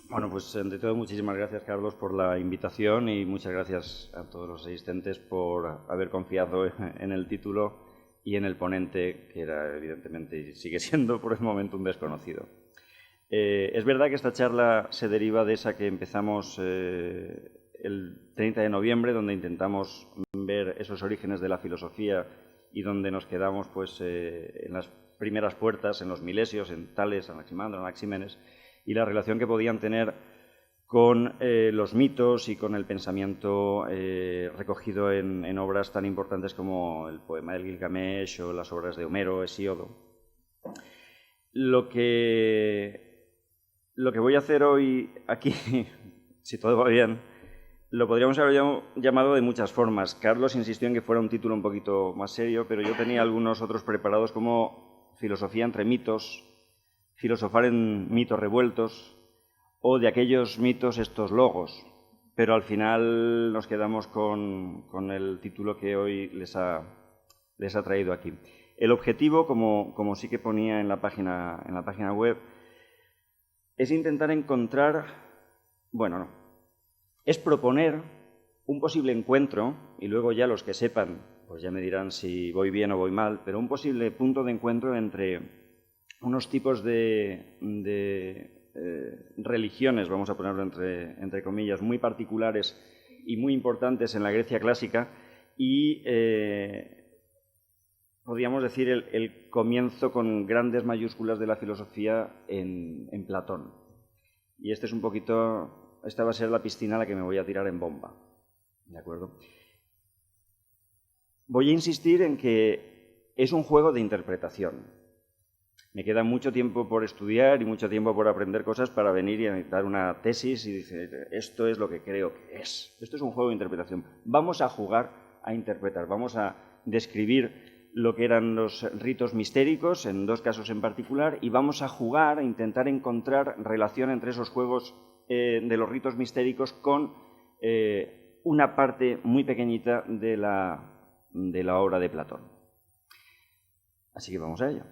Bueno, pues ante todo, muchísimas gracias, Carlos, por la invitación y muchas gracias a todos los asistentes por haber confiado en el título y en el ponente, que era evidentemente y sigue siendo por el momento un desconocido. Es verdad que esta charla se deriva de esa que empezamos el 30 de noviembre, donde intentamos ver esos orígenes de la filosofía y donde nos quedamos pues, en las primeras puertas, en los Milesios, en Tales, Anaximandro, Anaxímenes, y la relación que podían tener con los mitos y con el pensamiento recogido en obras tan importantes como el poema del Gilgamesh o las obras de Homero, Hesíodo. Lo que voy a hacer hoy aquí, si todo va bien, lo podríamos haber llamado de muchas formas. Carlos insistió en que fuera un título un poquito más serio, pero yo tenía algunos otros preparados como filosofía entre mitos, filosofar en mitos revueltos o de aquellos mitos estos logos. Pero al final nos quedamos con el título que hoy les ha traído aquí. El objetivo, como sí que ponía en la página web, es intentar encontrar, es proponer un posible encuentro, y luego ya los que sepan, pues ya me dirán si voy bien o voy mal, pero un posible punto de encuentro entre unos tipos de religiones, vamos a ponerlo entre comillas, muy particulares y muy importantes en la Grecia clásica y podríamos decir el comienzo con grandes mayúsculas de la filosofía en Platón. Y esta va a ser la piscina a la que me voy a tirar en bomba. ¿De acuerdo? Voy a insistir en que es un juego de interpretación. Me queda mucho tiempo por estudiar y mucho tiempo por aprender cosas para venir y dar una tesis y decir, esto es lo que creo que es. Esto es un juego de interpretación. Vamos a jugar a interpretar, vamos a describir lo que eran los ritos mistéricos, en dos casos en particular, y vamos a jugar, a intentar encontrar relación entre esos juegos de los ritos mistéricos con una parte muy pequeñita de la obra de Platón. Así que vamos a ello.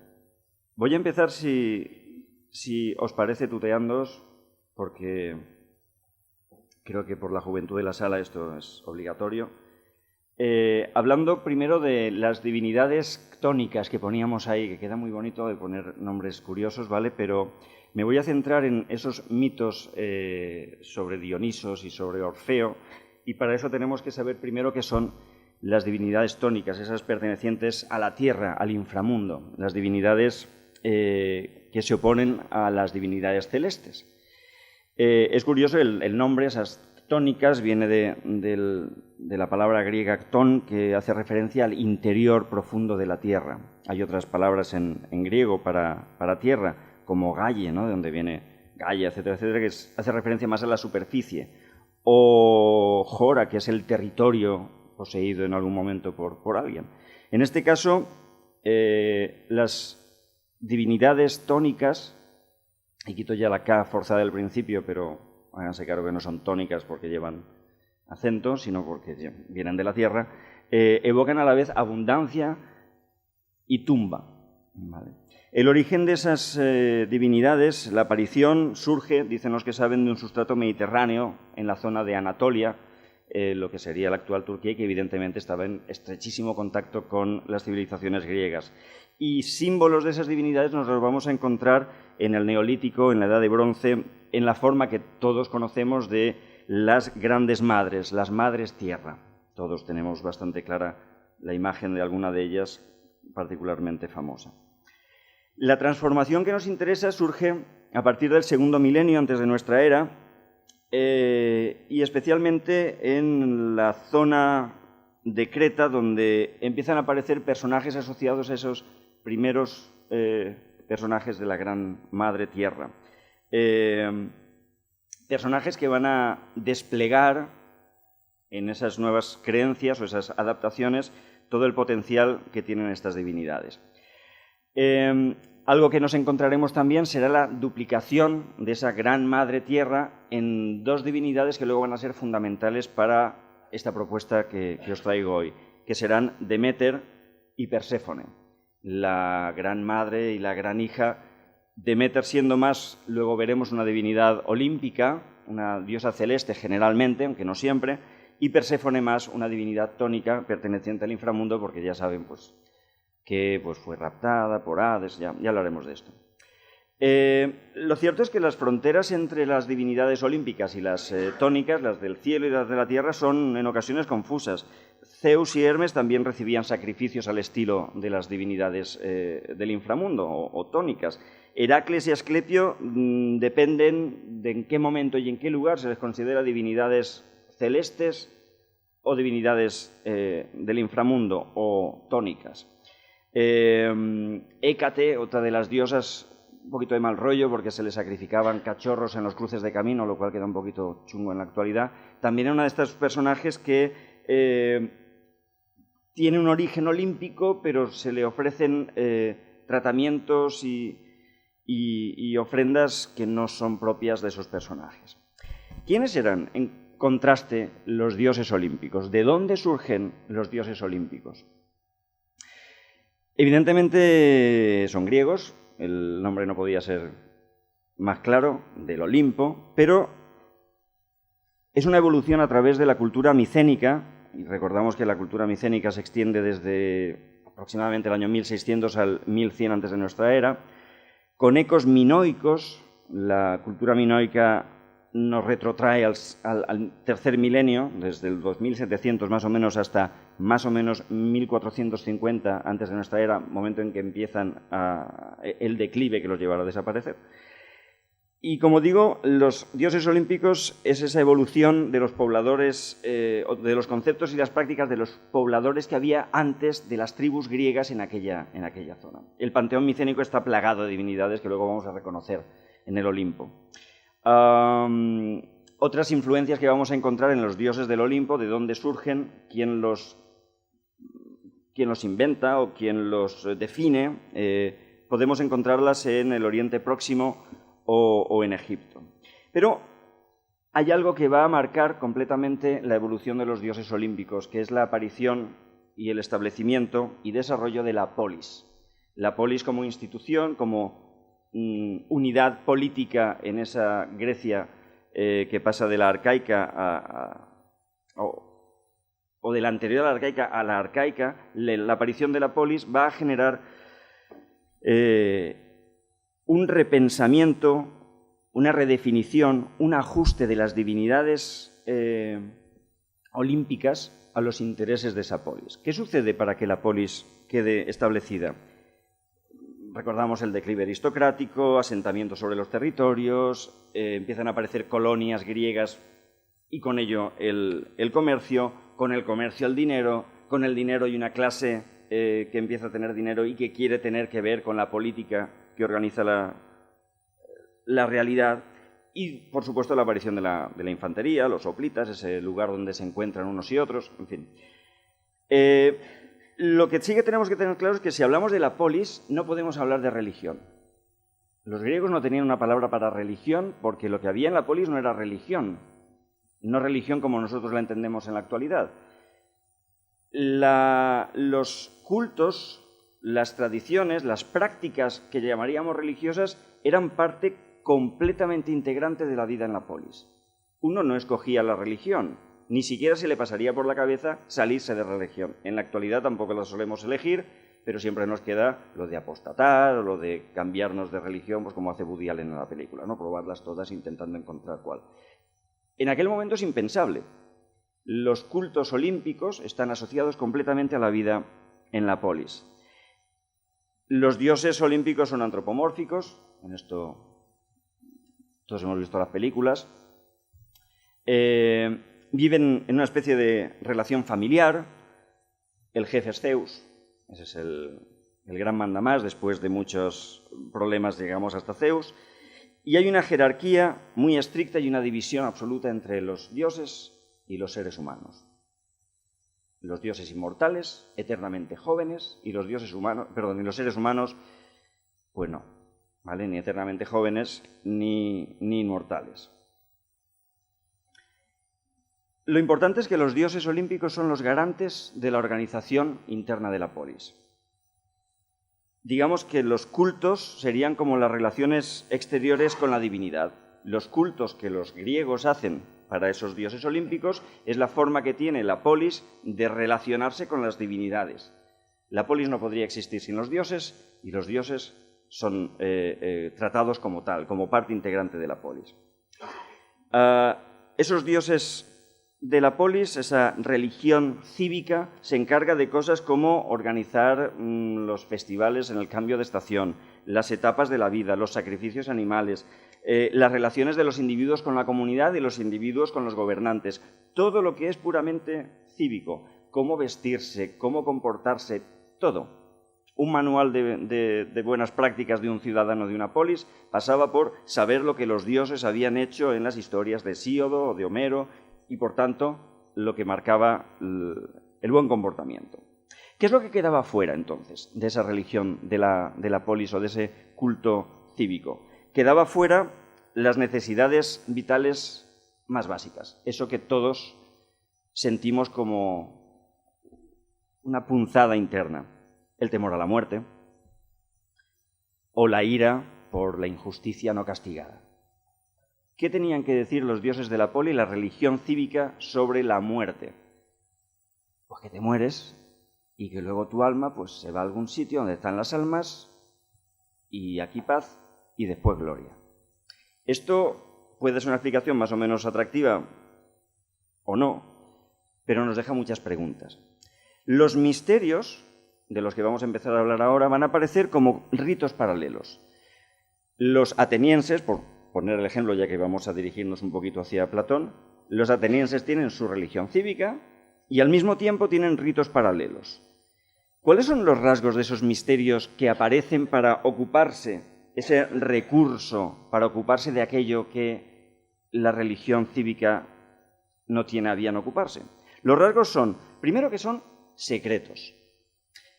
Voy a empezar, si os parece, tuteándoos, porque creo que por la juventud de la sala esto es obligatorio. Hablando primero de las divinidades ctónicas que poníamos ahí, que queda muy bonito de poner nombres curiosos, ¿vale? Pero me voy a centrar en esos mitos sobre Dionisos y sobre Orfeo, y para eso tenemos que saber primero qué son las divinidades tónicas, esas pertenecientes a la tierra, al inframundo, las divinidades que se oponen a las divinidades celestes. Es curioso el nombre, esas tónicas, viene de la palabra griega któn, que hace referencia al interior profundo de la tierra. Hay otras palabras en griego para tierra, como galle, ¿no? De donde viene Gaia, etcétera, etcétera, que hace referencia más a la superficie. O jora, que es el territorio poseído en algún momento por alguien. En este caso, las divinidades tónicas, y quito ya la K forzada del principio, pero háganse claro que no son tónicas porque llevan acento, sino porque vienen de la tierra, evocan a la vez abundancia y tumba. ¿Vale? El origen de esas divinidades, la aparición, surge, dicen los que saben, de un sustrato mediterráneo en la zona de Anatolia, lo que sería la actual Turquía, y que evidentemente estaba en estrechísimo contacto con las civilizaciones griegas. Y símbolos de esas divinidades nos los vamos a encontrar en el Neolítico, en la Edad de Bronce, en la forma que todos conocemos de las grandes madres, las madres tierra. Todos tenemos bastante clara la imagen de alguna de ellas, particularmente famosa. La transformación que nos interesa surge a partir del segundo milenio antes de nuestra era, y especialmente en la zona de Creta, donde empiezan a aparecer personajes asociados a esos primeros personajes de la gran madre tierra. Personajes que van a desplegar en esas nuevas creencias o esas adaptaciones todo el potencial que tienen estas divinidades. Algo que nos encontraremos también será la duplicación de esa gran madre tierra en dos divinidades que luego van a ser fundamentales para esta propuesta que os traigo hoy, que serán Deméter y Perséfone, la gran madre y la gran hija Deméter siendo más, luego veremos, una divinidad olímpica, una diosa celeste generalmente, aunque no siempre, y Perséfone más una divinidad tónica perteneciente al inframundo, porque ya saben pues, que pues, fue raptada por Hades, ya hablaremos de esto. Lo cierto es que las fronteras entre las divinidades olímpicas y las tónicas, las del cielo y las de la tierra, son en ocasiones confusas. Zeus y Hermes también recibían sacrificios al estilo de las divinidades del inframundo o tónicas. Heracles y Asclepio dependen de en qué momento y en qué lugar se les considera divinidades celestes o divinidades del inframundo o tónicas. Hécate, otra de las diosas, un poquito de mal rollo porque se le sacrificaban cachorros en los cruces de camino, lo cual queda un poquito chungo en la actualidad. También era una de estos personajes que tiene un origen olímpico, pero se le ofrecen tratamientos y ofrendas que no son propias de esos personajes. ¿Quiénes eran, en contraste, los dioses olímpicos? ¿De dónde surgen los dioses olímpicos? Evidentemente son griegos, el nombre no podía ser más claro, del Olimpo, pero es una evolución a través de la cultura micénica, y recordamos que la cultura micénica se extiende desde aproximadamente el año 1600 al 1100 antes de nuestra era, con ecos minoicos. La cultura minoica nos retrotrae al tercer milenio, desde el 2700 más o menos hasta más o menos 1450 antes de nuestra era, momento en que empiezan el declive que los llevará a desaparecer. Y como digo, los dioses olímpicos es esa evolución de los pobladores, de los conceptos y las prácticas de los pobladores que había antes de las tribus griegas en aquella zona. El panteón micénico está plagado de divinidades que luego vamos a reconocer en el Olimpo. Otras influencias que vamos a encontrar en los dioses del Olimpo, de dónde surgen, quién los inventa o quién los define, podemos encontrarlas en el Oriente Próximo o en Egipto. Pero hay algo que va a marcar completamente la evolución de los dioses olímpicos, que es la aparición y el establecimiento y desarrollo de la polis. La polis como institución, como unidad política en esa Grecia que pasa de la arcaica o de la anterior arcaica a la arcaica, la aparición de la polis va a generar un repensamiento, una redefinición, un ajuste de las divinidades olímpicas a los intereses de esa polis. ¿Qué sucede para que la polis quede establecida? Recordamos el declive aristocrático, asentamientos sobre los territorios, empiezan a aparecer colonias griegas y con ello el comercio, con el comercio el dinero, con el dinero y una clase que empieza a tener dinero y que quiere tener que ver con la política que organiza la realidad y, por supuesto, la aparición de la infantería, los hoplitas, ese lugar donde se encuentran unos y otros, en fin. Lo que sí que tenemos que tener claro es que si hablamos de la polis, no podemos hablar de religión. Los griegos no tenían una palabra para religión porque lo que había en la polis no era religión, no religión como nosotros la entendemos en la actualidad. Los cultos, las tradiciones, las prácticas que llamaríamos religiosas eran parte completamente integrante de la vida en la polis. Uno no escogía la religión, ni siquiera se le pasaría por la cabeza salirse de religión. En la actualidad tampoco la solemos elegir, pero siempre nos queda lo de apostatar o lo de cambiarnos de religión, pues como hace Woody Allen en la película, ¿no? Probarlas todas intentando encontrar cuál. En aquel momento es impensable. Los cultos olímpicos están asociados completamente a la vida en la polis. Los dioses olímpicos son antropomórficos, en esto todos hemos visto las películas. Viven en una especie de relación familiar. El jefe es Zeus, ese es el gran mandamás, después de muchos problemas llegamos hasta Zeus. Y hay una jerarquía muy estricta y una división absoluta entre los dioses y los seres humanos. Los dioses inmortales, eternamente jóvenes, y los seres humanos, pues no, ¿vale? Ni eternamente jóvenes ni inmortales. Lo importante es que los dioses olímpicos son los garantes de la organización interna de la polis. digamos que los cultos serían como las relaciones exteriores con la divinidad. Los cultos que los griegos hacen para esos dioses olímpicos es la forma que tiene la polis de relacionarse con las divinidades. La polis no podría existir sin los dioses y los dioses son tratados como tal, como parte integrante de la polis. Esos dioses de la polis, esa religión cívica, se encarga de cosas como organizar los festivales en el cambio de estación, las etapas de la vida, los sacrificios animales, las relaciones de los individuos con la comunidad y los individuos con los gobernantes. Todo lo que es puramente cívico, cómo vestirse, cómo comportarse, todo. Un manual de buenas prácticas de un ciudadano de una polis pasaba por saber lo que los dioses habían hecho en las historias de Hesíodo o de Homero y, por tanto, lo que marcaba el buen comportamiento. ¿Qué es lo que quedaba fuera, entonces, de esa religión de la polis o de ese culto cívico? Quedaba fuera las necesidades vitales más básicas, eso que todos sentimos como una punzada interna. El temor a la muerte o la ira por la injusticia no castigada. ¿Qué tenían que decir los dioses de la poli, la religión cívica, sobre la muerte? Pues que te mueres y que luego tu alma pues, se va a algún sitio donde están las almas y aquí paz y después gloria. Esto puede ser una explicación más o menos atractiva o no, pero nos deja muchas preguntas. Los misterios de los que vamos a empezar a hablar ahora, van a aparecer como ritos paralelos. Los atenienses, por poner el ejemplo ya que vamos a dirigirnos un poquito hacia Platón, los atenienses tienen su religión cívica y al mismo tiempo tienen ritos paralelos. ¿Cuáles son los rasgos de esos misterios que aparecen para ocuparse, ese recurso, para ocuparse de aquello que la religión cívica no tiene a bien ocuparse? Los rasgos son, primero que son secretos.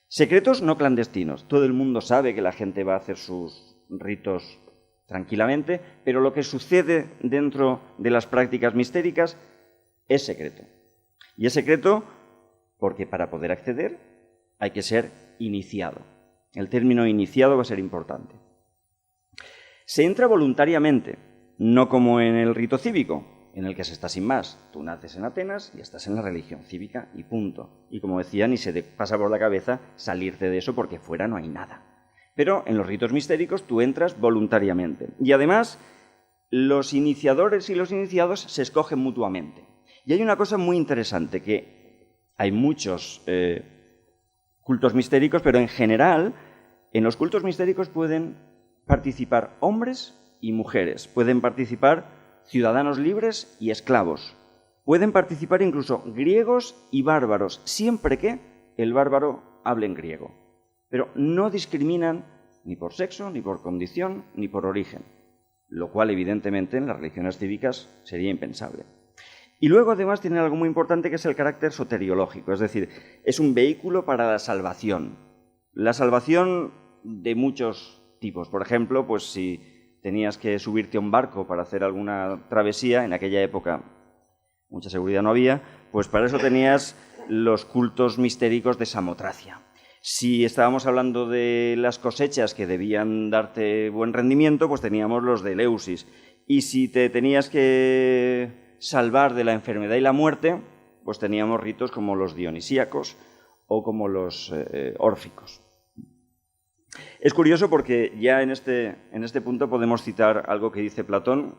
Secretos no clandestinos. Todo el mundo sabe que la gente va a hacer sus ritos tranquilamente, pero lo que sucede dentro de las prácticas mistéricas es secreto. Y es secreto porque para poder acceder hay que ser iniciado. El término iniciado va a ser importante. Se entra voluntariamente, no como en el rito cívico, en el que se está sin más. Tú naces en Atenas y estás en la religión cívica y punto. Y como decía, ni se te pasa por la cabeza salirte de eso porque fuera no hay nada. Pero en los ritos mistéricos tú entras voluntariamente. Y además, los iniciadores y los iniciados se escogen mutuamente. Y hay una cosa muy interesante, que hay muchos cultos mistéricos, pero en general, en los cultos mistéricos pueden participar hombres y mujeres, pueden participar ciudadanos libres y esclavos. Pueden participar incluso griegos y bárbaros, siempre que el bárbaro hable en griego. Pero no discriminan ni por sexo, ni por condición, ni por origen, lo cual evidentemente en las religiones cívicas sería impensable. Y luego además tiene algo muy importante que es el carácter soteriológico, es decir, es un vehículo para la salvación. La salvación de muchos tipos. Por ejemplo, pues si tenías que subirte a un barco para hacer alguna travesía, en aquella época mucha seguridad no había, pues para eso tenías los cultos mistéricos de Samotracia. Si estábamos hablando de las cosechas que debían darte buen rendimiento, pues teníamos los de Eleusis. Y si te tenías que salvar de la enfermedad y la muerte, pues teníamos ritos como los dionisíacos o como los órficos. Es curioso porque ya en este punto podemos citar algo que dice Platón,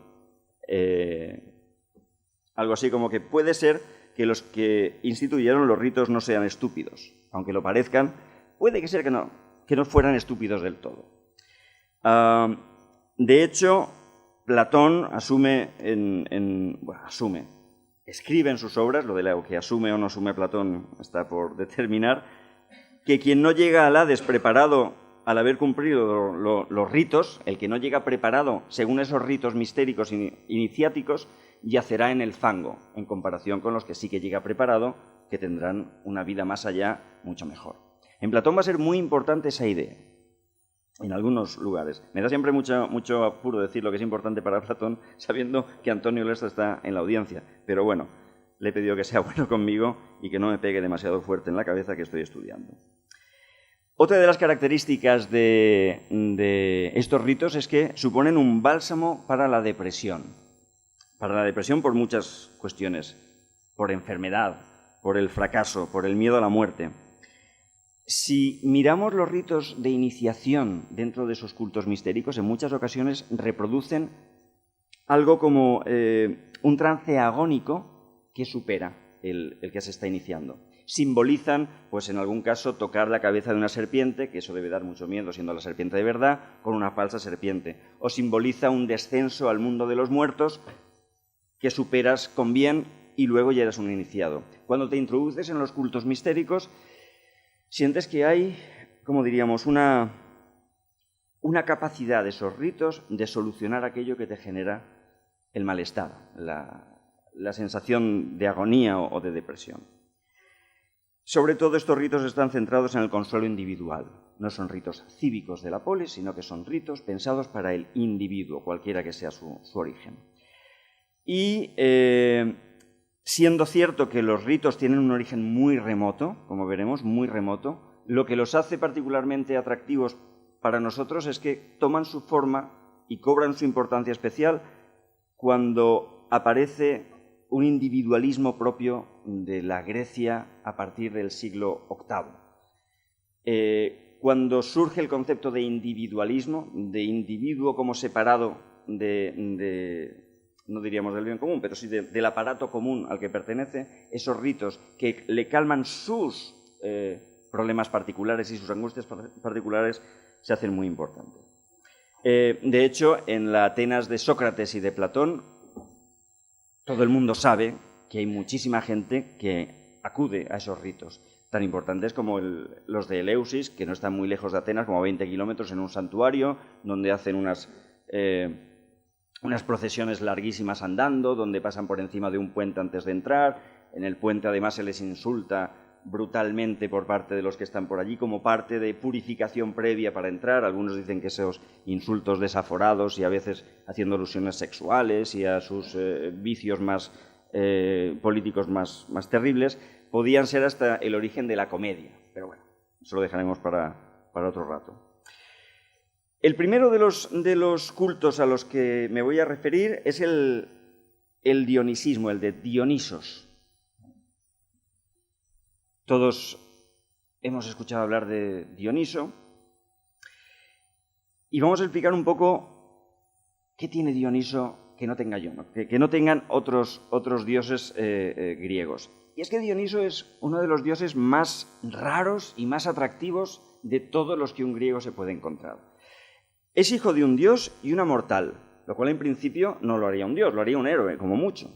algo así como que puede ser que los que instituyeron los ritos no sean estúpidos, aunque lo parezcan, puede que sea que no fueran estúpidos del todo. De hecho, Platón escribe en sus obras, lo de lo que asume o no asume Platón está por determinar, que quien no llega al Hades preparado al haber cumplido los ritos, el que no llega preparado según esos ritos mistéricos iniciáticos, yacerá en el fango, en comparación con los que sí que llega preparado, que tendrán una vida más allá mucho mejor. En Platón va a ser muy importante esa idea, en algunos lugares. Me da siempre mucho apuro decir lo que es importante para Platón, sabiendo que Antonio Lesta está en la audiencia, pero bueno, le he pedido que sea bueno conmigo y que no me pegue demasiado fuerte en la cabeza que estoy estudiando. Otra de las características de estos ritos es que suponen un bálsamo para la depresión. Para la depresión por muchas cuestiones, por enfermedad, por el fracaso, por el miedo a la muerte. Si miramos los ritos de iniciación dentro de esos cultos mistéricos, en muchas ocasiones reproducen algo como un trance agónico que supera el que se está iniciando. Simbolizan, pues en algún caso, tocar la cabeza de una serpiente, que eso debe dar mucho miedo siendo la serpiente de verdad, con una falsa serpiente. O simboliza un descenso al mundo de los muertos que superas con bien y luego ya eres un iniciado. Cuando te introduces en los cultos mistéricos, sientes que hay, como diríamos, una capacidad de esos ritos de solucionar aquello que te genera el malestar, la sensación de agonía o de depresión. Sobre todo estos ritos están centrados en el consuelo individual. No son ritos cívicos de la polis, sino que son ritos pensados para el individuo, cualquiera que sea su origen. Y siendo cierto que los ritos tienen un origen muy remoto, como veremos, muy remoto, lo que los hace particularmente atractivos para nosotros es que toman su forma y cobran su importancia especial cuando aparece un individualismo propio de la Grecia a partir del siglo VIII. Cuando surge el concepto de individualismo, de individuo como separado no diríamos del bien común, pero sí del aparato común al que pertenece, esos ritos que le calman sus problemas particulares y sus angustias particulares se hacen muy importantes. De hecho, en la Atenas de Sócrates y de Platón, todo el mundo sabe que hay muchísima gente que acude a esos ritos, tan importantes como los de Eleusis, que no están muy lejos de Atenas, como 20 kilómetros, en un santuario, donde hacen unas procesiones larguísimas andando, donde pasan por encima de un puente antes de entrar. En el puente además se les insulta brutalmente por parte de los que están por allí, como parte de purificación previa para entrar. Algunos dicen que esos insultos desaforados y a veces haciendo alusiones sexuales y a sus vicios más políticos más terribles, podían ser hasta el origen de la comedia. Pero bueno, eso lo dejaremos para otro rato. El primero de los cultos a los que me voy a referir es el dionisismo, el de Dionisos. Todos hemos escuchado hablar de Dioniso y vamos a explicar un poco qué tiene Dioniso que no tenga yo, ¿no? Que no tengan otros dioses griegos. Y es que Dioniso es uno de los dioses más raros y más atractivos de todos los que un griego se puede encontrar. Es hijo de un dios y una mortal, lo cual en principio no lo haría un dios, lo haría un héroe, como mucho,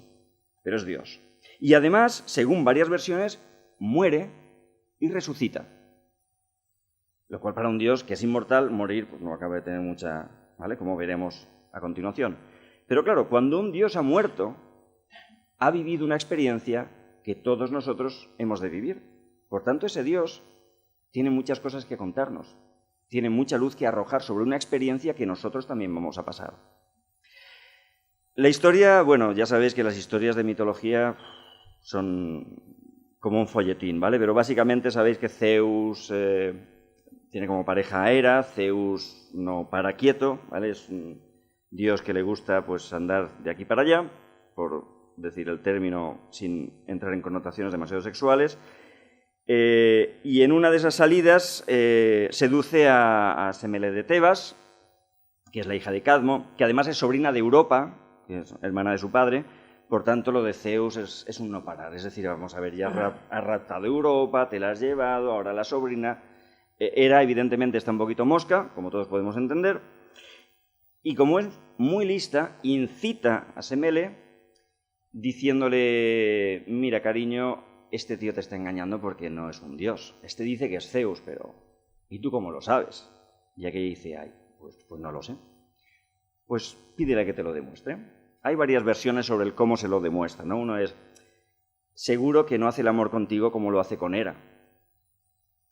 pero es dios. Y además, según varias versiones, muere y resucita. Lo cual para un dios que es inmortal, morir pues no acaba de tener mucha, ¿vale? Como veremos a continuación. Pero claro, cuando un dios ha muerto, ha vivido una experiencia que todos nosotros hemos de vivir. Por tanto, ese dios tiene muchas cosas que contarnos, tiene mucha luz que arrojar sobre una experiencia que nosotros también vamos a pasar. La historia, bueno, ya sabéis que las historias de mitología son como un folletín, ¿vale? Pero básicamente sabéis que Zeus tiene como pareja a Hera, Zeus no para quieto, ¿vale? Es un dios que le gusta pues andar de aquí para allá, por decir el término sin entrar en connotaciones demasiado sexuales, y en una de esas salidas seduce a Semele de Tebas, que es la hija de Cadmo, que además es sobrina de Europa, que es hermana de su padre. Por tanto, lo de Zeus es un no parar. Es decir, vamos a ver, ya has raptado Europa, te la has llevado, ahora la sobrina. Hera, evidentemente, está un poquito mosca, como todos podemos entender. Y como es muy lista, incita a Semele diciéndole, mira, cariño, este tío te está engañando porque no es un dios. Este dice que es Zeus, pero ¿y tú cómo lo sabes? Y aquella dice, ay, pues no lo sé. Pues pídele que te lo demuestre. Hay varias versiones sobre el cómo se lo demuestra, ¿no? Uno es, seguro que no hace el amor contigo como lo hace con Hera.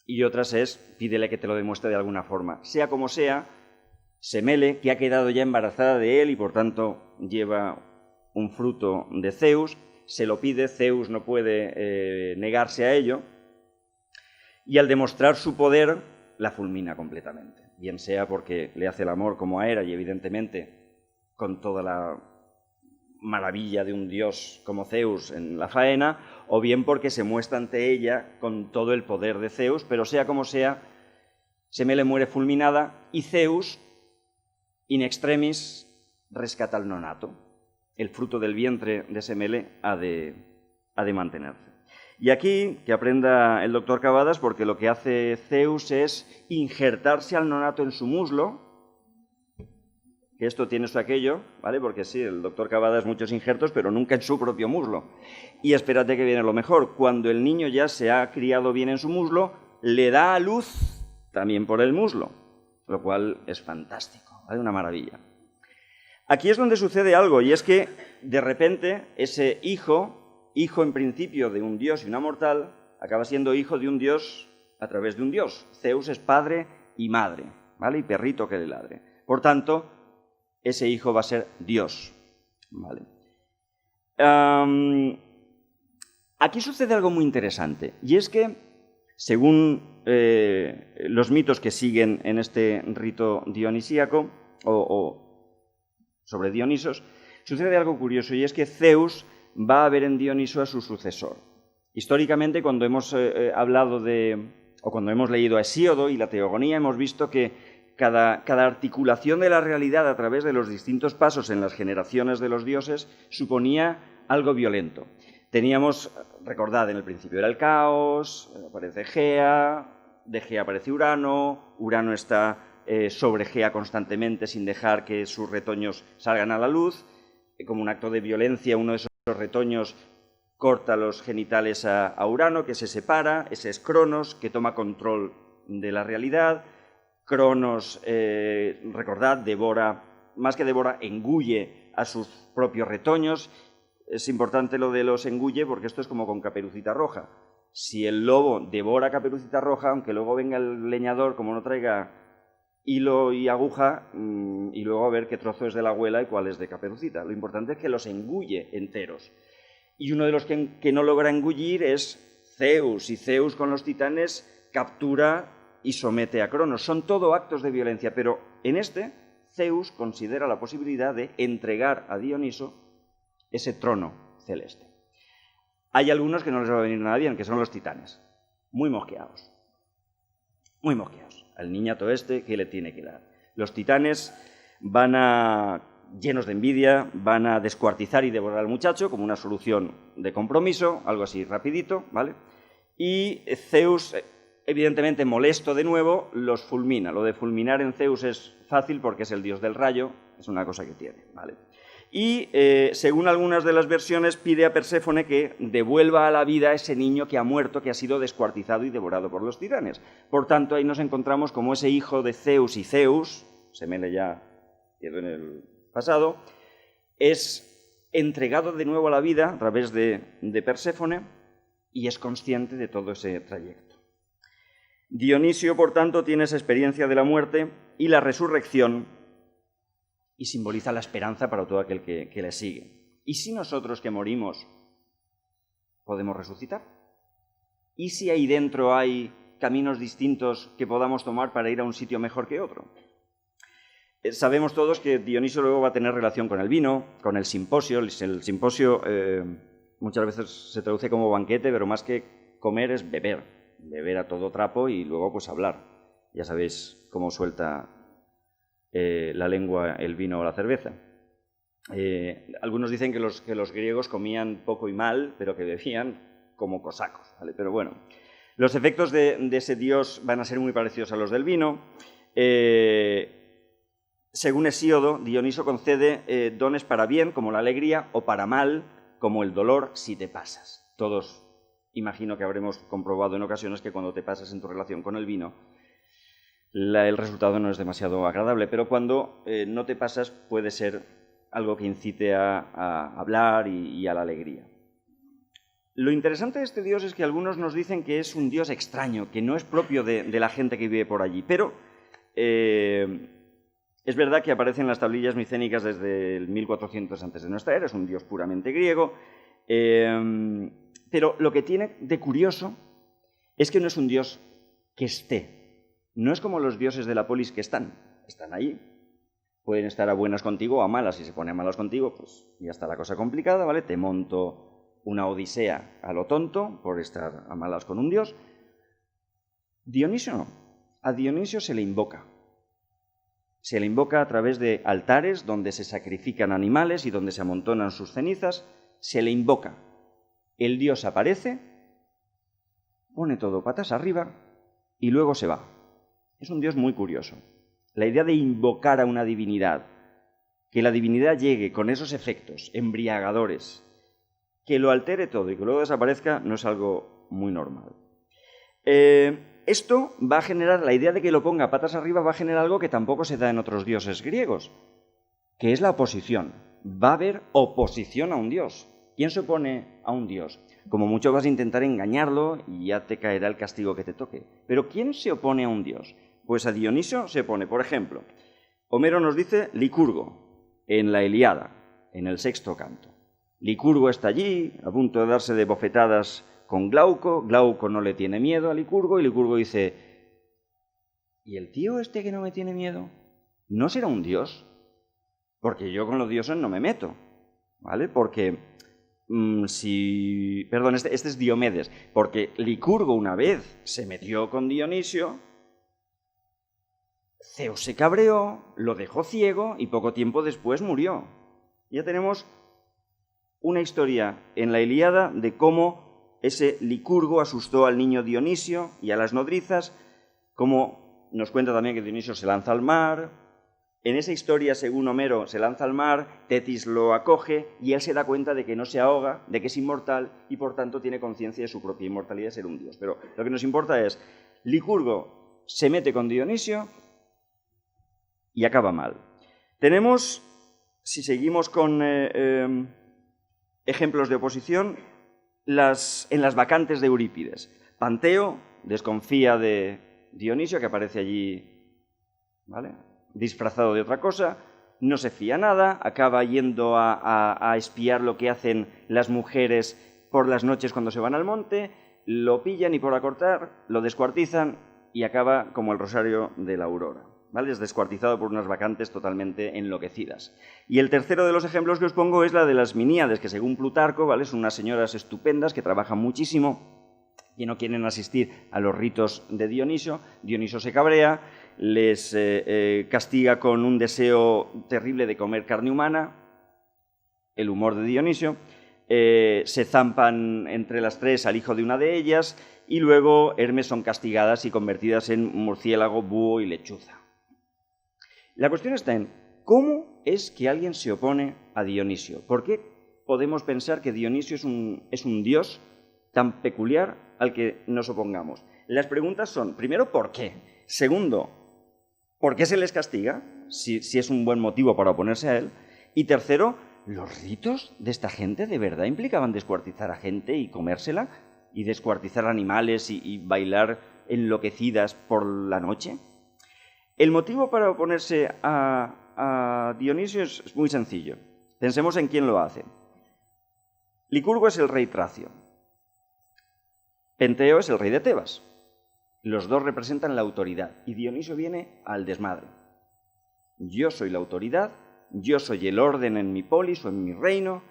Y otras es, pídele que te lo demuestre de alguna forma. Sea como sea, Semele, que ha quedado ya embarazada de él y por tanto lleva un fruto de Zeus, se lo pide, Zeus no puede negarse a ello, y al demostrar su poder, la fulmina completamente. Bien sea porque le hace el amor como a Hera y evidentemente con toda la maravilla de un dios como Zeus en la faena, o bien porque se muestra ante ella con todo el poder de Zeus, pero sea como sea, Semele muere fulminada y Zeus, in extremis, rescata al nonato. El fruto del vientre de Semele ha de mantenerse. Y aquí, que aprenda el doctor Cavadas, porque lo que hace Zeus es injertarse al nonato en su muslo, que esto tiene su aquello, ¿vale? Porque sí, el doctor Cavadas muchos injertos, pero nunca en su propio muslo. Y espérate que viene lo mejor. Cuando el niño ya se ha criado bien en su muslo, le da a luz también por el muslo, lo cual es fantástico, ¿vale? Una maravilla. Aquí es donde sucede algo, y es que, de repente, ese hijo en principio de un dios y una mortal, acaba siendo hijo de un dios a través de un dios. Zeus es padre y madre, ¿vale? Y perrito que le ladre. Por tanto, ese hijo va a ser Dios, ¿vale? Aquí sucede algo muy interesante, y es que, según los mitos que siguen en este rito dionisíaco, o sobre Dionisos, sucede algo curioso, y es que Zeus va a ver en Dioniso a su sucesor. Históricamente, cuando hemos hablado o cuando hemos leído a Hesíodo y la Teogonía, hemos visto que cada articulación de la realidad a través de los distintos pasos en las generaciones de los dioses suponía algo violento. Teníamos, recordad, en el principio era el caos, aparece Gea, de Gea aparece Urano, Urano está sobre Gea constantemente sin dejar que sus retoños salgan a la luz. Como un acto de violencia, uno de esos retoños corta los genitales a Urano, que se separa. Ese es Cronos, que toma control de la realidad. Cronos, recordad, más que devora, engulle a sus propios retoños. Es importante lo de los engulle porque esto es como con Caperucita Roja. Si el lobo devora a Caperucita Roja, aunque luego venga el leñador, como no traiga hilo y aguja, y luego a ver qué trozo es de la abuela y cuál es de Caperucita. Lo importante es que los engulle enteros. Y uno de los que no logra engullir es Zeus, y Zeus con los titanes captura y somete a Cronos. Son todo actos de violencia, pero en este, Zeus considera la posibilidad de entregar a Dioniso ese trono celeste. Hay algunos que no les va a venir nada bien, que son los titanes, muy mosqueados. Muy mosqueados. Al niñato este, ¿qué le tiene que dar? Los titanes llenos de envidia, van a descuartizar y devorar al muchacho como una solución de compromiso, algo así rapidito, ¿vale? Y Zeus, evidentemente molesto de nuevo, los fulmina. Lo de fulminar en Zeus es fácil porque es el dios del rayo, es una cosa que tiene, ¿vale? Y, según algunas de las versiones, pide a Perséfone que devuelva a la vida a ese niño que ha muerto, que ha sido descuartizado y devorado por los titanes. Por tanto, ahí nos encontramos como ese hijo de Zeus y Zeus, Semele ya quedó en el pasado, es entregado de nuevo a la vida a través de Perséfone y es consciente de todo ese trayecto. Dionisio, por tanto, tiene esa experiencia de la muerte y la resurrección, y simboliza la esperanza para todo aquel que le sigue. ¿Y si nosotros que morimos podemos resucitar? ¿Y si ahí dentro hay caminos distintos que podamos tomar para ir a un sitio mejor que otro? Sabemos todos que Dioniso luego va a tener relación con el vino, con el simposio. El simposio muchas veces se traduce como banquete, pero más que comer es beber. Beber a todo trapo y luego pues hablar. Ya sabéis cómo suelta la lengua, el vino o la cerveza. Algunos dicen que los griegos comían poco y mal, pero que bebían como cosacos, ¿vale? Pero bueno, los efectos de ese dios van a ser muy parecidos a los del vino. Según Hesíodo, Dioniso concede dones para bien, como la alegría, o para mal, como el dolor, si te pasas. Todos imagino que habremos comprobado en ocasiones que cuando te pasas en tu relación con el vino, el resultado no es demasiado agradable, pero cuando no te pasas puede ser algo que incite a hablar y a la alegría. Lo interesante de este dios es que algunos nos dicen que es un dios extraño, que no es propio de la gente que vive por allí, pero es verdad que aparece en las tablillas micénicas desde el 1400 antes de nuestra era, es un dios puramente griego, pero lo que tiene de curioso es que no es un dios que esté. no es como los dioses de la polis que están ahí. Pueden estar a buenas contigo o a malas. Si se pone a malas contigo, pues ya está la cosa complicada, ¿vale? Te monto una odisea a lo tonto por estar a malas con un dios. Dionisio no. A Dionisio se le invoca. Se le invoca a través de altares donde se sacrifican animales y donde se amontonan sus cenizas. Se le invoca. El dios aparece, pone todo patas arriba y luego se va. Es un dios muy curioso. La idea de invocar a una divinidad, que la divinidad llegue con esos efectos embriagadores, que lo altere todo y que luego desaparezca, no es algo muy normal. Esto va a generar, la idea de que lo ponga patas arriba va a generar algo que tampoco se da en otros dioses griegos, que es la oposición. Va a haber oposición a un dios. ¿Quién se opone a un dios? Como mucho vas a intentar engañarlo y ya te caerá el castigo que te toque. Pero ¿quién se opone a un dios? Pues a Dionisio se opone, por ejemplo, Homero nos dice Licurgo, en la Ilíada, en el sexto canto. Licurgo está allí, a punto de darse de bofetadas con Glauco. Glauco no le tiene miedo a Licurgo y Licurgo dice, ¿y el tío este que no me tiene miedo? ¿No será un dios? Porque yo con los dioses no me meto, ¿vale? Porque Perdón, este es Diomedes, porque Licurgo una vez se metió con Dionisio, Zeus se cabreó, lo dejó ciego y poco tiempo después murió. Ya tenemos una historia en la Ilíada de cómo ese Licurgo asustó al niño Dionisio y a las nodrizas, cómo nos cuenta también que Dionisio se lanza al mar. En esa historia, según Homero, se lanza al mar, Tetis lo acoge y él se da cuenta de que no se ahoga, de que es inmortal y por tanto tiene conciencia de su propia inmortalidad de ser un dios. Pero lo que nos importa es, Licurgo se mete con Dionisio y acaba mal. Tenemos, si seguimos con ejemplos de oposición, en las bacantes de Eurípides. Panteo desconfía de Dionisio, que aparece allí, ¿vale?, disfrazado de otra cosa, no se fía nada, acaba yendo a espiar lo que hacen las mujeres por las noches cuando se van al monte, lo pillan y por acortar lo descuartizan y acaba como el rosario de la aurora, ¿vale? Es descuartizado por unas bacantes totalmente enloquecidas. Y el tercero de los ejemplos que os pongo es la de las Miníades, que según Plutarco, ¿vale?, son unas señoras estupendas que trabajan muchísimo y no quieren asistir a los ritos de Dionisio. Dionisio se cabrea, les castiga con un deseo terrible de comer carne humana, el humor de Dionisio, se zampan entre las tres al hijo de una de ellas y luego Hermes son castigadas y convertidas en murciélago, búho y lechuza. La cuestión está en cómo es que alguien se opone a Dionisio. ¿Por qué podemos pensar que Dionisio es un dios tan peculiar al que nos opongamos? Las preguntas son, primero, ¿por qué? Segundo, ¿por qué se les castiga? Si es un buen motivo para oponerse a él. Y tercero, ¿los ritos de esta gente de verdad implicaban descuartizar a gente y comérsela? ¿Y descuartizar animales y bailar enloquecidas por la noche? El motivo para oponerse a Dionisio es muy sencillo. Pensemos en quién lo hace. Licurgo es el rey tracio. Penteo es el rey de Tebas. Los dos representan la autoridad y Dionisio viene al desmadre. Yo soy la autoridad, yo soy el orden en mi polis o en mi reino,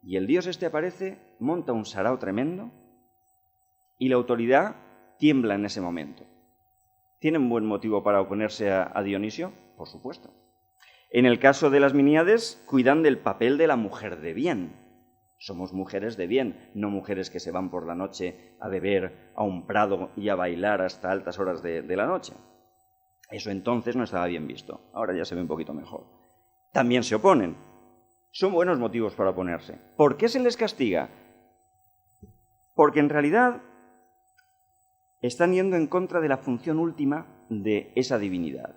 y el dios este aparece, monta un sarao tremendo y la autoridad tiembla en ese momento. ¿Tienen buen motivo para oponerse a Dionisio? Por supuesto. En el caso de las Miníades, cuidan del papel de la mujer de bien. Somos mujeres de bien, no mujeres que se van por la noche a beber a un prado y a bailar hasta altas horas de la noche. Eso entonces no estaba bien visto. Ahora ya se ve un poquito mejor. También se oponen. Son buenos motivos para oponerse. ¿Por qué se les castiga? Porque en realidad están yendo en contra de la función última de esa divinidad.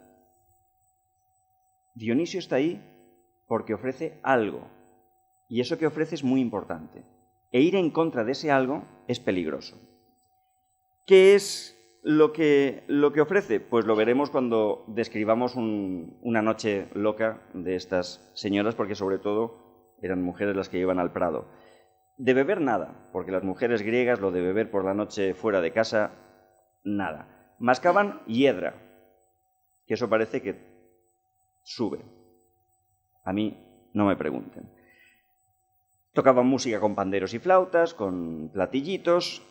Dionisio está ahí porque ofrece algo. Y eso que ofrece es muy importante. E ir en contra de ese algo es peligroso. ¿Qué es lo que ofrece? Pues lo veremos cuando describamos una noche loca de estas señoras, porque sobre todo eran mujeres las que iban al prado. De beber nada, porque las mujeres griegas lo de beber por la noche fuera de casa, nada. Mascaban hiedra. que eso parece que sube. A mí no me pregunten. Tocaban música con panderos y flautas, con platillitos,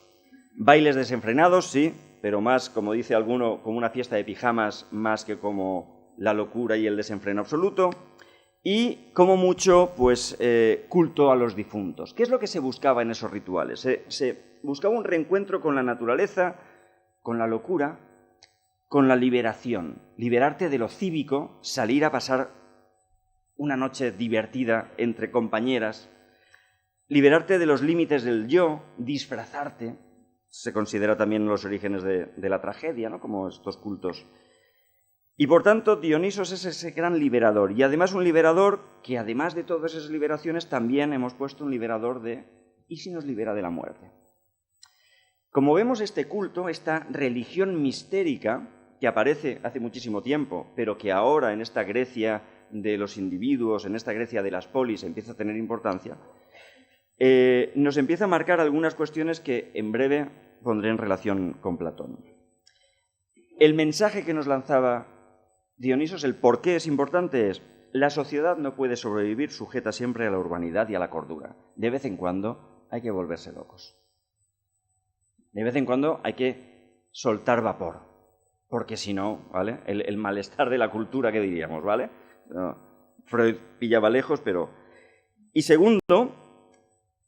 bailes desenfrenados, sí, pero más, como dice alguno, como una fiesta de pijamas, más que como la locura y el desenfreno absoluto. Y, como mucho, pues culto a los difuntos. ¿Qué es lo que se buscaba en esos rituales? Se buscaba un reencuentro con la naturaleza, con la locura, con la liberación. Liberarte de lo cívico, salir a pasar una noche divertida entre compañeras, liberarte de los límites del yo, disfrazarte. Se considera también los orígenes de la tragedia, ¿no? Como estos cultos. Y por tanto, Dionisos es ese gran liberador, y además un liberador que, además de todas esas liberaciones, también hemos puesto un liberador de ¿y si nos libera de la muerte? Como vemos, este culto, esta religión mistérica, que aparece hace muchísimo tiempo, pero que ahora en esta Grecia de los individuos, en esta Grecia de las polis, empieza a tener importancia, nos empieza a marcar algunas cuestiones que en breve pondré en relación con Platón. El mensaje que nos lanzaba Dionisos, el por qué es importante, es: la sociedad no puede sobrevivir sujeta siempre a la urbanidad y a la cordura. De vez en cuando hay que volverse locos. De vez en cuando hay que soltar vapor, porque si no, ¿vale? El malestar de la cultura, ¿qué diríamos, ¿vale? No, Freud pillaba lejos, pero... Y segundo,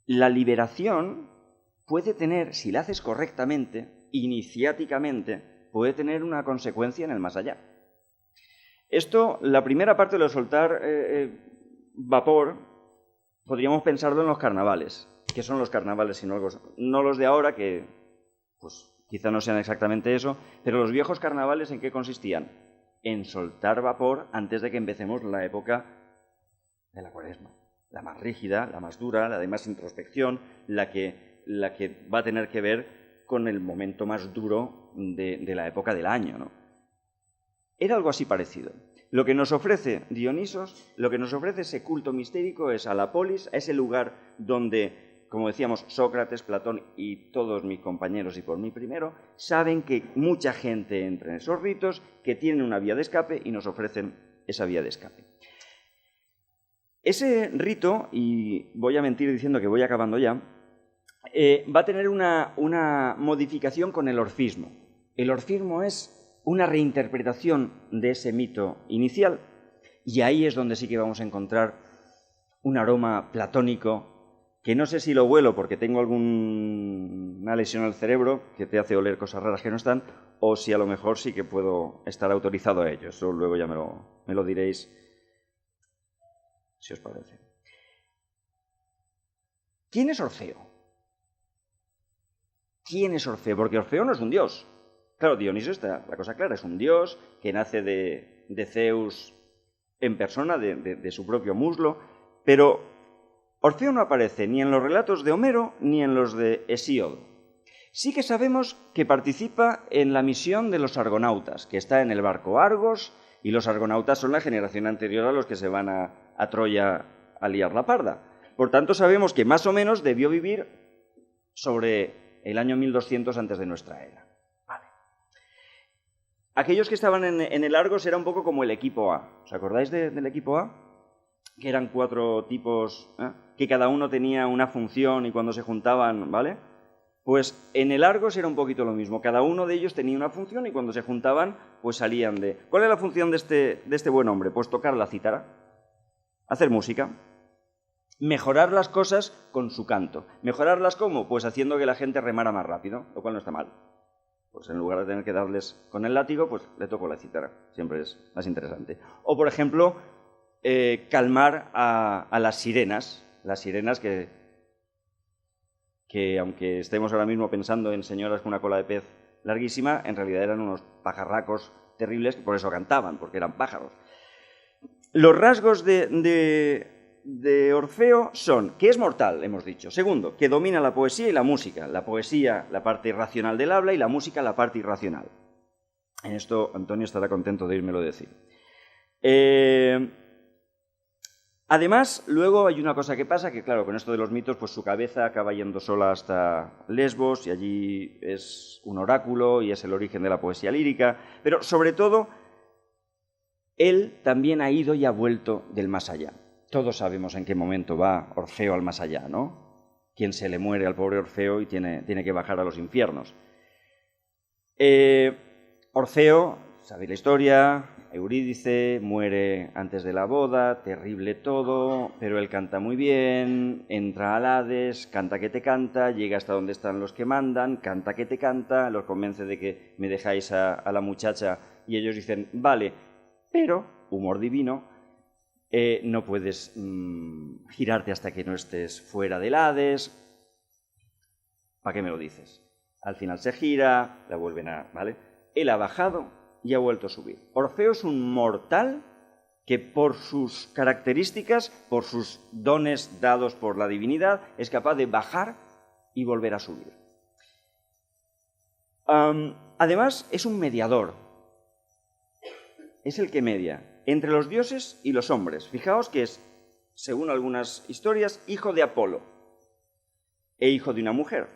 la liberación puede tener, si la haces correctamente, iniciáticamente, puede tener una consecuencia en el más allá. Esto, la primera parte de lo de soltar vapor, podríamos pensarlo en los carnavales. ¿Qué son los carnavales sino algo? No los de ahora, que pues quizá no sean exactamente eso, pero los viejos carnavales, ¿en qué consistían? En soltar vapor antes de que empecemos la época de la Cuaresma. La más rígida, la más dura, la de más introspección, la que va a tener que ver con el momento más duro de la época del año, ¿no? Era algo así parecido. Lo que nos ofrece Dionisos, lo que nos ofrece ese culto mistérico es a la polis, a ese lugar donde, como decíamos, Sócrates, Platón y todos mis compañeros, y por mí primero, saben que mucha gente entra en esos ritos, que tienen una vía de escape y nos ofrecen esa vía de escape. Ese rito, y voy a mentir diciendo que voy acabando ya, va a tener una modificación con el orfismo. El orfismo es una reinterpretación de ese mito inicial, y ahí es donde sí que vamos a encontrar un aroma platónico que no sé si lo huelo porque tengo alguna lesión al cerebro que te hace oler cosas raras que no están, o si a lo mejor sí que puedo estar autorizado a ello. Eso luego ya me lo diréis, si os parece. ¿Quién es Orfeo? ¿Quién es Orfeo? Porque Orfeo no es un dios. Claro, Dioniso está la cosa clara, es un dios que nace de Zeus en persona, de su propio muslo, pero Orfeo no aparece ni en los relatos de Homero ni en los de Hesíodo. Sí que sabemos que participa en la misión de los argonautas, que está en el barco Argos, y los argonautas son la generación anterior a los que se van a Troya a liar la parda. Por tanto, sabemos que más o menos debió vivir sobre el año 1200 antes de nuestra era. Aquellos que estaban en el Argos era un poco como el equipo A. ¿Os acordáis del equipo A? Que eran 4 tipos, que cada uno tenía una función y cuando se juntaban, ¿vale? Pues en el Argos era un poquito lo mismo. Cada uno de ellos tenía una función y cuando se juntaban, pues salían de... ¿Cuál es la función de este buen hombre? Pues tocar la cítara, hacer música, mejorar las cosas con su canto. ¿Mejorarlas cómo? Pues haciendo que la gente remara más rápido, lo cual no está mal. Pues en lugar de tener que darles con el látigo, pues le toco la cítara. Siempre es más interesante. O, por ejemplo, calmar a las sirenas. Las sirenas que aunque estemos ahora mismo pensando en señoras con una cola de pez larguísima, en realidad eran unos pajarracos terribles que por eso cantaban, porque eran pájaros. Los rasgos de Orfeo son que es mortal, hemos dicho. Segundo, que domina la poesía y la música. La poesía, la parte racional del habla, y la música, la parte irracional. En esto Antonio estará contento de oírmelo decir. Además, luego hay una cosa que pasa, que claro, con esto de los mitos, pues su cabeza acaba yendo sola hasta Lesbos, y allí es un oráculo, y es el origen de la poesía lírica. Pero sobre todo, él también ha ido y ha vuelto del más allá. Todos sabemos en qué momento va Orfeo al más allá, ¿no? Quien se le muere al pobre Orfeo y tiene que bajar a los infiernos. Orfeo, sabéis la historia, Eurídice muere antes de la boda, terrible todo, pero él canta muy bien, entra al Hades, canta que te canta, llega hasta donde están los que mandan, canta que te canta, los convence de que me dejáis a la muchacha y ellos dicen, vale, pero, humor divino, no puedes girarte hasta que no estés fuera del Hades. ¿Para qué me lo dices? Al final se gira, la vuelven a... ¿vale? Él ha bajado y ha vuelto a subir. Orfeo es un mortal que por sus características, por sus dones dados por la divinidad, es capaz de bajar y volver a subir. Además, es un mediador. Es el que media entre los dioses y los hombres. Fijaos que es, según algunas historias, hijo de Apolo e hijo de una mujer.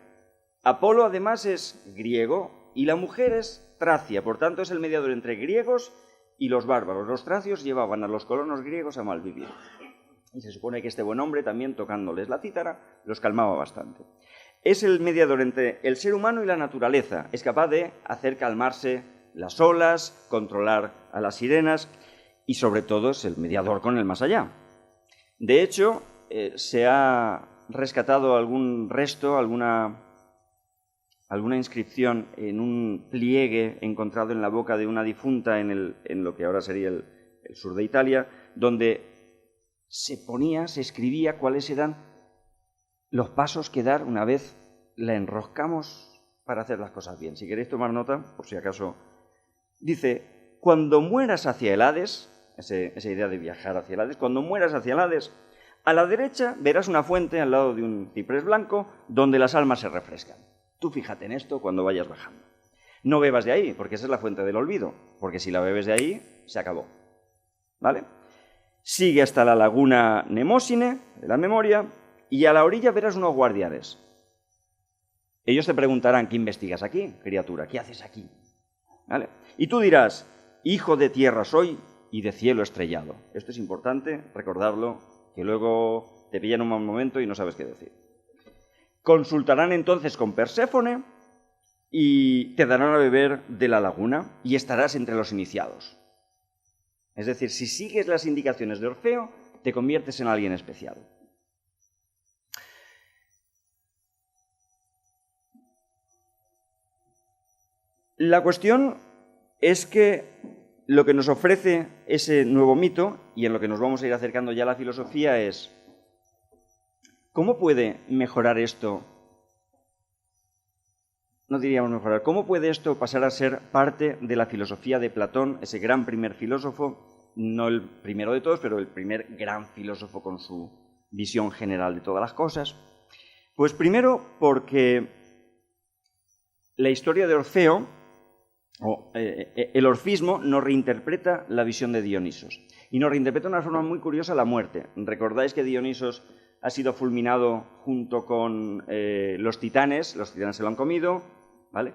Apolo, además, es griego y la mujer es tracia, por tanto, es el mediador entre griegos y los bárbaros. Los tracios llevaban a los colonos griegos a malvivir. Y se supone que este buen hombre, también tocándoles la cítara, los calmaba bastante. Es el mediador entre el ser humano y la naturaleza. Es capaz de hacer calmarse las olas, controlar a las sirenas y, sobre todo, es el mediador con el más allá. De hecho, se ha rescatado algún resto, alguna inscripción en un pliegue encontrado en la boca de una difunta en lo que ahora sería el sur de Italia, donde se escribía cuáles eran los pasos que dar una vez la enroscamos para hacer las cosas bien. Si queréis tomar nota, por si acaso, dice, cuando mueras hacia el Hades, esa idea de viajar hacia el Hades, cuando mueras hacia el Hades, a la derecha verás una fuente al lado de un ciprés blanco donde las almas se refrescan. Tú fíjate en esto cuando vayas bajando. No bebas de ahí, porque esa es la fuente del olvido, porque si la bebes de ahí, se acabó. ¿Vale? Sigue hasta la laguna Nemósine, de la memoria, y a la orilla verás unos guardianes. Ellos te preguntarán, ¿qué investigas aquí, criatura? ¿Qué haces aquí? ¿Vale? Y tú dirás, hijo de tierra soy y de cielo estrellado. Esto es importante, recordarlo, que luego te pillan un mal momento y no sabes qué decir. Consultarán entonces con Perséfone y te darán a beber de la laguna y estarás entre los iniciados. Es decir, si sigues las indicaciones de Orfeo, te conviertes en alguien especial. La cuestión es que lo que nos ofrece ese nuevo mito, y en lo que nos vamos a ir acercando ya a la filosofía, es ¿cómo puede mejorar esto? No diríamos mejorar. ¿Cómo puede esto pasar a ser parte de la filosofía de Platón, ese gran primer filósofo, no el primero de todos, pero el primer gran filósofo con su visión general de todas las cosas? Pues primero porque la historia de Orfeo, el orfismo, nos reinterpreta la visión de Dionisos. Y nos reinterpreta de una forma muy curiosa la muerte. ¿Recordáis que Dionisos ha sido fulminado junto con los titanes se lo han comido, ¿vale?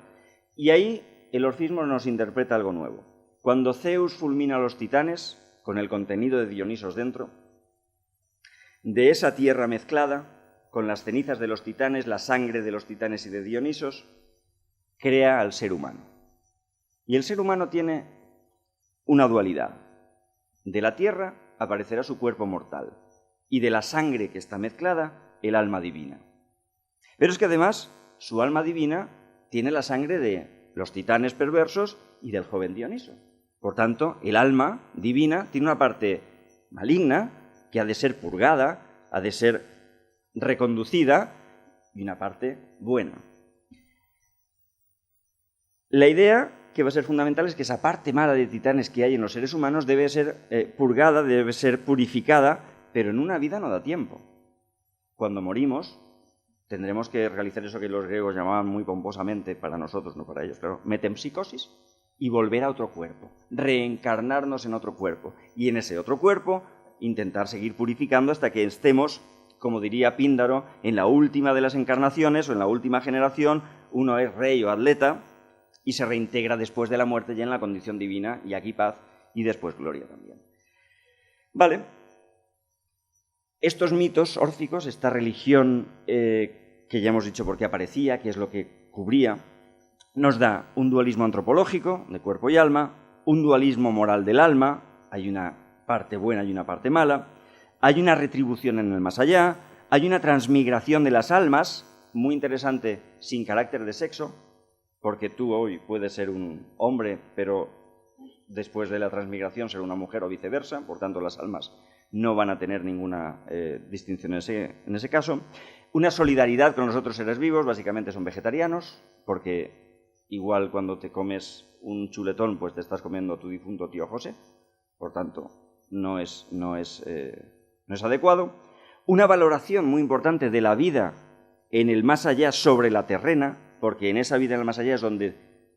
Y ahí el orfismo nos interpreta algo nuevo. Cuando Zeus fulmina a los titanes, con el contenido de Dionisos dentro, de esa tierra mezclada, con las cenizas de los titanes, la sangre de los titanes y de Dionisos, crea al ser humano. Y el ser humano tiene una dualidad. De la tierra aparecerá su cuerpo mortal, y de la sangre que está mezclada, el alma divina. Pero es que además, su alma divina tiene la sangre de los titanes perversos y del joven Dioniso. Por tanto, el alma divina tiene una parte maligna que ha de ser purgada, ha de ser reconducida, y una parte buena. La idea que va a ser fundamental es que esa parte mala de titanes que hay en los seres humanos debe ser purgada, debe ser purificada, pero en una vida no da tiempo. Cuando morimos, tendremos que realizar eso que los griegos llamaban muy pomposamente, para nosotros, no para ellos, pero metempsicosis, y volver a otro cuerpo, reencarnarnos en otro cuerpo, y en ese otro cuerpo intentar seguir purificando hasta que estemos, como diría Píndaro, en la última de las encarnaciones o en la última generación, uno es rey o atleta, y se reintegra después de la muerte ya en la condición divina, y aquí paz, y después gloria también. Vale. Estos mitos órficos, esta religión que ya hemos dicho por qué aparecía, qué es lo que cubría, nos da un dualismo antropológico de cuerpo y alma, un dualismo moral del alma, hay una parte buena y una parte mala, hay una retribución en el más allá, hay una transmigración de las almas, muy interesante, sin carácter de sexo, porque tú hoy puedes ser un hombre, pero después de la transmigración ser una mujer o viceversa, por tanto las almas no van a tener ninguna distinción en ese caso. Una solidaridad con los otros seres vivos, básicamente son vegetarianos, porque igual cuando te comes un chuletón, pues te estás comiendo a tu difunto tío José, por tanto no es adecuado. Una valoración muy importante de la vida en el más allá sobre la terrena, porque en esa vida en el más allá es donde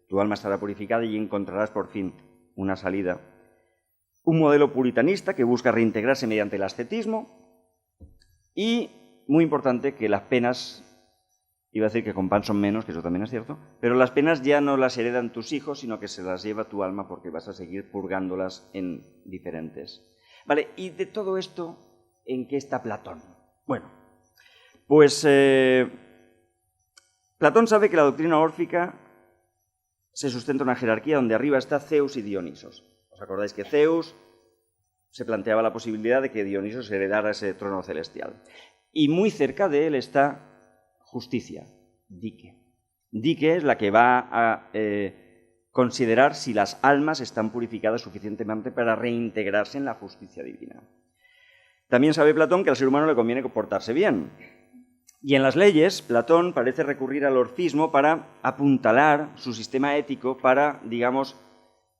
tu alma estará purificada y encontrarás por fin una salida. Un modelo puritanista que busca reintegrarse mediante el ascetismo y, muy importante, que las penas, iba a decir que con pan son menos, que eso también es cierto, pero las penas ya no las heredan tus hijos, sino que se las lleva tu alma porque vas a seguir purgándolas en diferentes. Vale, y de todo esto, ¿en qué está Platón? Bueno, pues Platón sabe que la doctrina órfica se sustenta en una jerarquía donde arriba está Zeus y Dionisos. ¿Os acordáis que Zeus se planteaba la posibilidad de que Dionisos heredara ese trono celestial? Y muy cerca de él está Justicia, Dike. Dike es la que va a considerar si las almas están purificadas suficientemente para reintegrarse en la justicia divina. También sabe Platón que al ser humano le conviene comportarse bien. Y en las leyes, Platón parece recurrir al orfismo para apuntalar su sistema ético, para, digamos,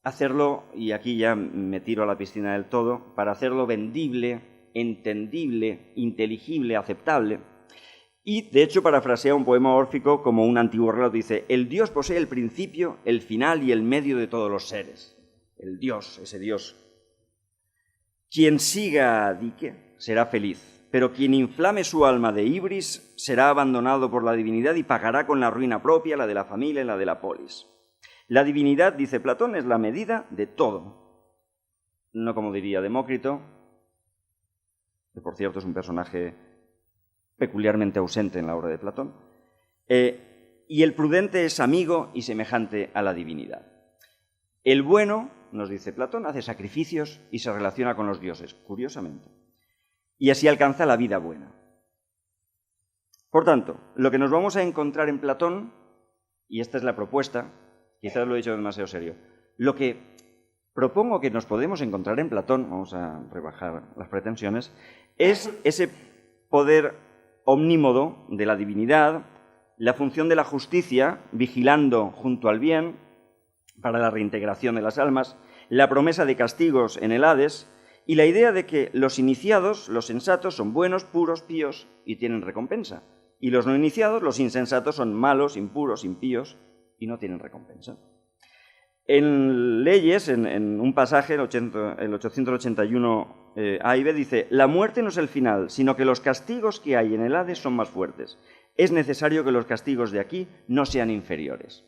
hacerlo, y aquí ya me tiro a la piscina del todo, para hacerlo vendible, entendible, inteligible, aceptable. Y, de hecho, parafrasea un poema órfico como un antiguo relato, dice: el Dios posee el principio, el final y el medio de todos los seres. El Dios, ese Dios. Quien siga a Dike será feliz. Pero quien inflame su alma de ibris será abandonado por la divinidad y pagará con la ruina propia, la de la familia y la de la polis. La divinidad, dice Platón, es la medida de todo. No como diría Demócrito, que por cierto es un personaje peculiarmente ausente en la obra de Platón, y el prudente es amigo y semejante a la divinidad. El bueno, nos dice Platón, hace sacrificios y se relaciona con los dioses, curiosamente. Y así alcanza la vida buena. Por tanto, lo que nos vamos a encontrar en Platón, y esta es la propuesta, quizás lo he dicho demasiado serio, lo que propongo que nos podemos encontrar en Platón, vamos a rebajar las pretensiones, es ese poder omnímodo de la divinidad, la función de la justicia, vigilando junto al bien, para la reintegración de las almas, la promesa de castigos en el Hades, y la idea de que los iniciados, los sensatos, son buenos, puros, píos y tienen recompensa. Y los no iniciados, los insensatos, son malos, impuros, impíos y no tienen recompensa. En Leyes, en un pasaje, el 881 A y B, dice: la muerte no es el final, sino que los castigos que hay en el Hades son más fuertes. Es necesario que los castigos de aquí no sean inferiores.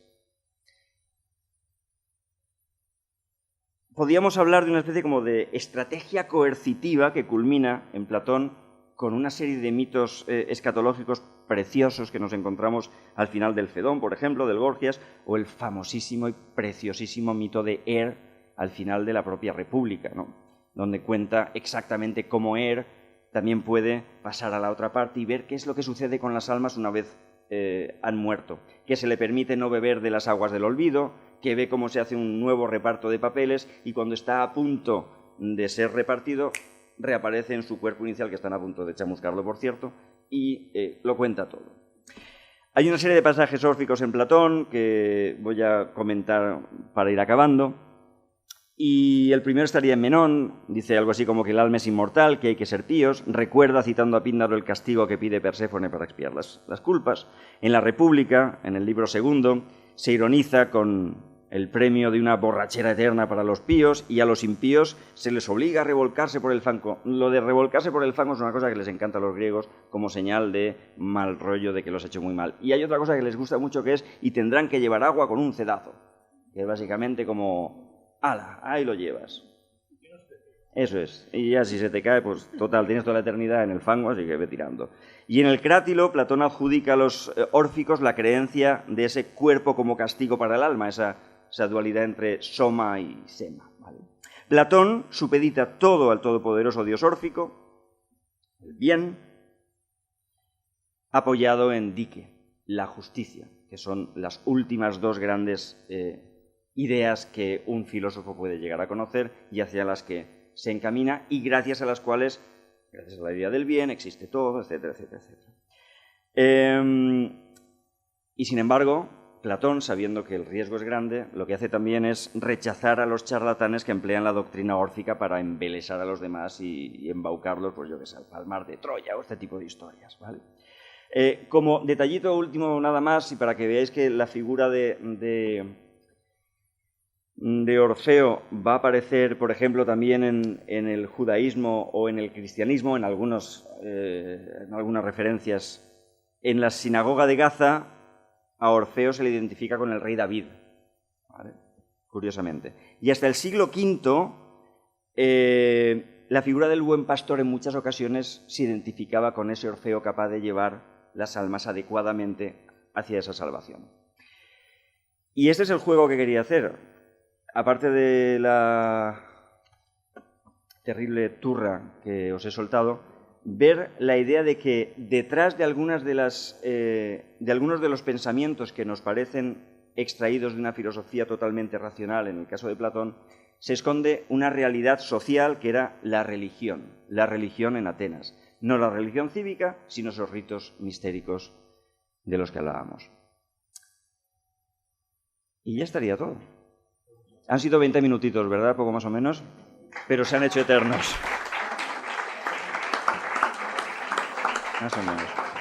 Podríamos hablar de una especie como de estrategia coercitiva que culmina en Platón con una serie de mitos escatológicos preciosos que nos encontramos al final del Fedón, por ejemplo, del Gorgias, o el famosísimo y preciosísimo mito de al final de la propia República, ¿no? Donde cuenta exactamente cómo también puede pasar a la otra parte y ver qué es lo que sucede con las almas una vez han muerto, que se le permite no beber de las aguas del olvido, que ve cómo se hace un nuevo reparto de papeles y cuando está a punto de ser repartido, reaparece en su cuerpo inicial, que están a punto de chamuscarlo, por cierto, y lo cuenta todo. Hay una serie de pasajes órficos en Platón que voy a comentar para ir acabando. Y el primero estaría en Menón, dice algo así como que el alma es inmortal, que hay que ser píos, recuerda, citando a Píndaro, el castigo que pide Perséfone para expiar las culpas. En la República, en el libro segundo, se ironiza con el premio de una borrachera eterna para los píos, y a los impíos se les obliga a revolcarse por el fango. Lo de revolcarse por el fango es una cosa que les encanta a los griegos como señal de mal rollo, de que los ha hecho muy mal. Y hay otra cosa que les gusta mucho, que es: y tendrán que llevar agua con un cedazo, que es básicamente como: ¡hala! Ahí lo llevas. Eso es. Y ya si se te cae, pues total, tienes toda la eternidad en el fango, así que ve tirando. Y en el Crátilo, Platón adjudica a los órficos la creencia de ese cuerpo como castigo para el alma, esa dualidad entre soma y sema. ¿Vale? Platón supedita todo al todopoderoso dios órfico, el bien, apoyado en Dike, la justicia, que son las últimas dos grandes ideas que un filósofo puede llegar a conocer y hacia las que se encamina y gracias a las cuales, gracias a la idea del bien, existe todo, etcétera, etcétera, etcétera. Y sin embargo, Platón, sabiendo que el riesgo es grande, lo que hace también es rechazar a los charlatanes que emplean la doctrina órfica para embelesar a los demás y embaucarlos, pues yo qué sé, al palmar de Troya o este tipo de historias, ¿vale? Como detallito último nada más, y para que veáis que la figura de Orfeo va a aparecer, por ejemplo, también en el judaísmo o en el cristianismo, en algunas referencias. En la sinagoga de Gaza, a Orfeo se le identifica con el rey David, ¿vale? Curiosamente. Y hasta el siglo V, la figura del buen pastor en muchas ocasiones se identificaba con ese Orfeo capaz de llevar las almas adecuadamente hacia esa salvación. Y este es el juego que quería hacer. Aparte de la terrible turra que os he soltado, ver la idea de que detrás de algunos de los pensamientos que nos parecen extraídos de una filosofía totalmente racional, en el caso de Platón, se esconde una realidad social que era la religión en Atenas. No la religión cívica, sino esos ritos mistéricos de los que hablábamos. Y ya estaría todo. Han sido 20 minutitos, ¿verdad? Poco más o menos, pero se han hecho eternos. Más o menos.